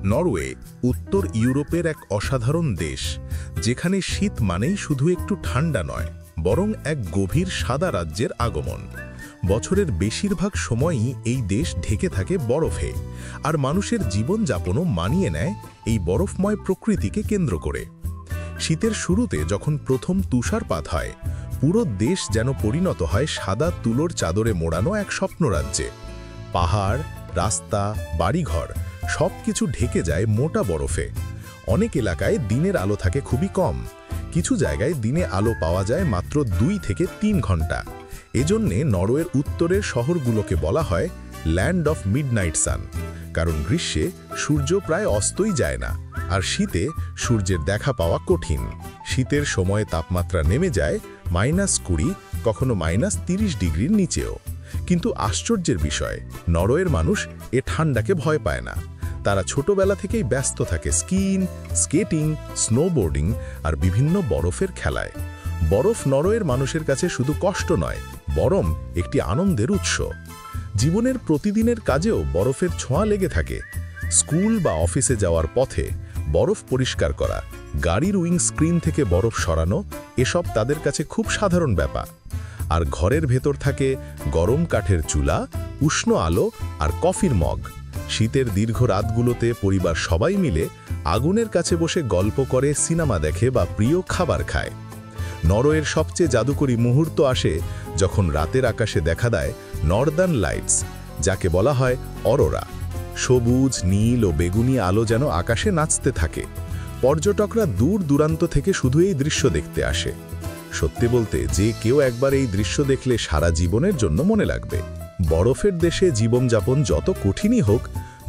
Norway উত্তর ইউরোপের এক অসাধারণ দেশ, যেখানে শীত মানেই শুধু একটু ঠান্ডা নয়, বরং এক গভীর সাদা রাজ্যের আগমন। বছরের বেশিরভাগ সময়ই এই দেশ ঢেকে থাকে বরফে, আর মানুষের জীবনযাপনও মানিয়ে নেয় এই বরফময় প্রকৃতিকে কেন্দ্র করে। শীতের শুরুতে যখন প্রথম তুষারপাত হয়, পুরো দেশ যেন পরিণত হয় সাদা তুলোর চাদরে মোড়ানো এক স্বপ্নরাজ্যে। পাহাড়, রাস্তা, বাড়িঘর সবকিছু ঢেকে যায় মোটা বরফে। অনেক এলাকায় দিনের আলো থাকে খুবই কম, কিছু জায়গায় দিনে আলো পাওয়া যায় মাত্র 2 থেকে 3 ঘন্টা। এজন্যে নরওয়ের উত্তরের শহরগুলোকে বলা হয় ল্যান্ড অফ মিডনাইট সান, কারণ গ্রীষ্মে সূর্য প্রায় অস্তই যায় না, আর শীতে সূর্যের দেখা পাওয়া কঠিন। শীতের সময়ে তাপমাত্রা নেমে যায় -20, কখনো -30 ডিগ্রির নিচেও। কিন্তু আশ্চর্যের বিষয়, নরওয়ের মানুষ এ ঠান্ডাকে ভয় পায় না। তারা ছোটবেলা থেকেই ব্যস্ত থাকে স্কিইং, স্কেটিং, স্নোবোর্ডিং আর বিভিন্ন বরফের খেলায়। বরফ নরওয়ের মানুষের কাছে শুধু কষ্ট নয়, বরং একটি আনন্দের উৎস। জীবনের প্রতিদিনের কাজেও বরফের ছোঁয়া লেগে থাকে। স্কুল বা অফিসে যাওয়ার পথে বরফ পরিষ্কার করা, গাড়ির উইন্ডস্ক্রিন থেকে বরফ সরানো, এসব তাদের কাছে খুব সাধারণ ব্যাপার। আর ঘরের ভেতর থাকে গরম কাঠের চুলা, উষ্ণ আলো আর কফির মগ। শীতের দীর্ঘ রাতগুলোতে পরিবার সবাই মিলে আগুনের কাছে বসে গল্প করে, সিনেমা দেখে বা প্রিয় খাবার খায়। নরওয়ের সবচেয়ে জাদুকরী মুহূর্ত আসে যখন রাতের আকাশে দেখা দেয় নর্দার্ন লাইটস, যাকে বলা হয় অরোরা। সবুজ, নীল ও বেগুনি আলো যেন আকাশে নাচতে থাকে। পর্যটকরা দূর দূরান্ত থেকে শুধু এই দৃশ্য দেখতে আসে। সত্যি বলতে, যে কেউ একবার এই দৃশ্য দেখলে সারা জীবনের জন্য মনে লাগবে। বরফের দেশে জীবনযাপন যত কঠিনই হোক,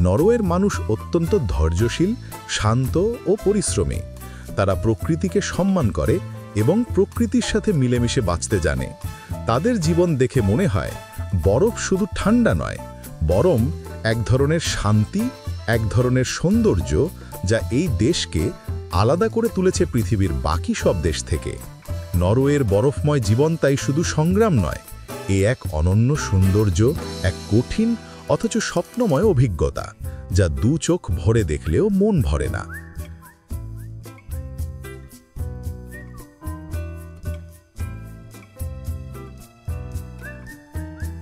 নরওয়ের মানুষ অত্যন্ত ধৈর্যশীল, শান্ত ও পরিশ্রমী। তারা প্রকৃতিকে সম্মান করে এবং প্রকৃতির সাথে মিলেমিশে বাঁচতে জানে। তাদের জীবন দেখে মনে হয় বরফ শুধু ঠান্ডা নয়, বরং এক ধরনের শান্তি, এক ধরনের সৌন্দর্য, যা এই দেশকে আলাদা করে তুলেছে পৃথিবীর বাকি সব দেশ থেকে। নরওয়ের বরফময় জীবন তাই শুধু সংগ্রাম নয়, এ এক অনন্য সৌন্দর্য, এক কঠিন অথচ স্বপ্নময় অভিজ্ঞতা, যা 2 চোখ ভরে দেখলেও মন ভরে না।